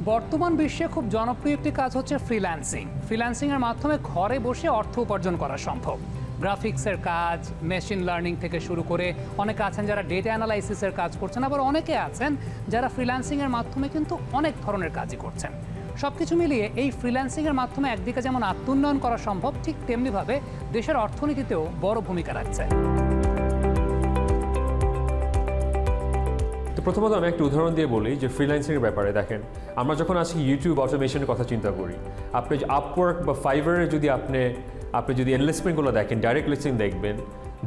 বর্তমান বিশ্বে খুব জনপ্রিয় একটি কাজ হচ্ছে ফ্রিল্যান্সিংয়ের মাধ্যমে ঘরে বসে অর্থ উপার্জন করা সম্ভব। গ্রাফিক্সের কাজ, মেশিন লার্নিং থেকে শুরু করে অনেকে আছেন যারা ডেটা অ্যানালাইসিসের কাজ করছেন, আবার অনেকে আছেন যারা ফ্রিল্যান্সিংয়ের মাধ্যমে কিন্তু অনেক ধরনের কাজই করছেন। সব কিছু মিলিয়ে এই ফ্রিল্যান্সিংয়ের মাধ্যমে একদিকে যেমন আত্মোন্নয়ন করা সম্ভব, ঠিক তেমনিভাবে দেশের অর্থনীতিতেও বড় ভূমিকা রাখছে। তো প্রথমত আমি একটা উদাহরণ দিয়ে বলি যে ফ্রিল্যান্সিংয়ের ব্যাপারে দেখেন, আমরা যখন আজকে ইউটিউব অটোমেশনের কথা চিন্তা করি, আপনি আপওয়ার্ক বা ফাইবারে যদি আপনি যদি এনলিস্টমেন্টগুলো দেখেন, ডাইরেক্ট লিস্টিং দেখবেন,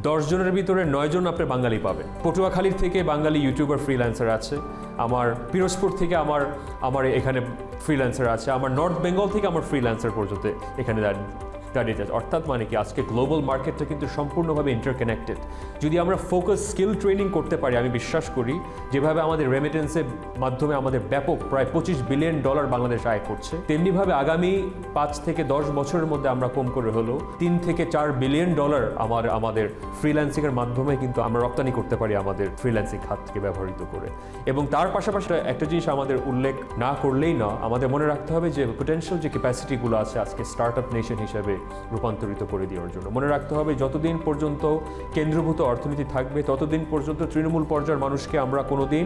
10 জনের ভিতরে 9 জন আপনি বাঙালি পাবেন। পটুয়াখালীর থেকে বাঙালি ইউটিউবার ফ্রিল্যান্সার আছে, আমার পিরোজপুর থেকে আমার এখানে ফ্রিল্যান্সার আছে, আমার নর্থ বেঙ্গল থেকে আমার ফ্রিল্যান্সার পর্যন্ত এখানে দাঁড়িয়ে আছে। অর্থাৎ মানে কি, আজকে গ্লোবাল মার্কেটটা কিন্তু সম্পূর্ণভাবে ইন্টারকানেক্টেড। যদি আমরা ফোকাস স্কিল ট্রেনিং করতে পারি, আমি বিশ্বাস করি যেভাবে আমাদের রেমিটেন্সের মাধ্যমে আমাদের ব্যাপক প্রায় $25 বিলিয়ন বাংলাদেশ আয় করছে, তেমনিভাবে আগামী 5 থেকে 10 বছরের মধ্যে আমরা কম করে হলেও $3 থেকে $4 বিলিয়ন আমাদের ফ্রিল্যান্সিংয়ের মাধ্যমে কিন্তু আমরা রপ্তানি করতে পারি আমাদের ফ্রিল্যান্সিং খাতকে ব্যবহৃত করে। এবং তার পাশাপাশি একটা জিনিস আমাদের উল্লেখ না করলেই না, আমাদের মনে রাখতে হবে যে পোটেনশিয়াল যে ক্যাপাসিটিগুলো আছে আজকে স্টার্ট আপ নেশন হিসেবে রূপান্তরিত করে দেওয়ার জন্য মনে রাখতে হবে, যতদিন পর্যন্ত কেন্দ্রীভূত অর্থনীতি থাকবে ততদিন পর্যন্ত তৃণমূল পর্যায়ের মানুষকে আমরা কোনোদিন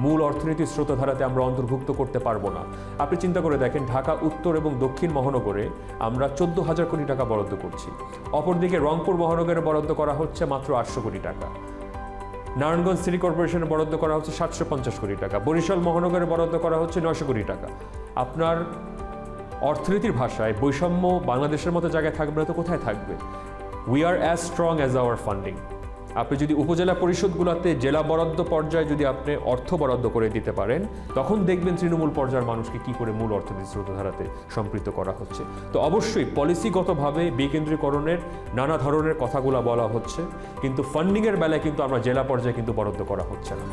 মূল অর্থনীতির স্রোতধারাতে আমরা অন্তর্ভুক্ত করতে পারবো না। আপনি চিন্তা করে দেখেন, ঢাকা উত্তর এবং দক্ষিণ মহানগরে আমরা 14,000 কোটি টাকা বরাদ্দ করছি, অপরদিকে রংপুর মহানগরে বরাদ্দ করা হচ্ছে মাত্র 800 কোটি টাকা, নারায়ণগঞ্জ সিটি কর্পোরেশনে বরাদ্দ করা হচ্ছে 750 কোটি টাকা, বরিশাল মহানগরে বরাদ্দ করা হচ্ছে 900 কোটি টাকা। আপনার অর্থনীতির ভাষায় বৈষম্য বাংলাদেশের মতো জায়গায় থাকবে না তো কোথায় থাকবে? We are as strong as our funding. আপনি যদি উপজেলা পরিষদগুলোতে জেলা বরাদ্দ পর্যায়ে যদি আপনি অর্থ বরাদ্দ করে দিতে পারেন, তখন দেখবেন তৃণমূল পর্যায়ের মানুষকে কি করে মূল অর্থনীতি স্রোতধারাতে সম্পৃক্ত করা হচ্ছে। তো অবশ্যই পলিসিগতভাবে বিকেন্দ্রীকরণের নানা ধরনের কথাগুলো বলা হচ্ছে, কিন্তু ফান্ডিংয়ের বেলায় কিন্তু আমরা জেলা পর্যায়ে কিন্তু বরাদ্দ করা হচ্ছে না।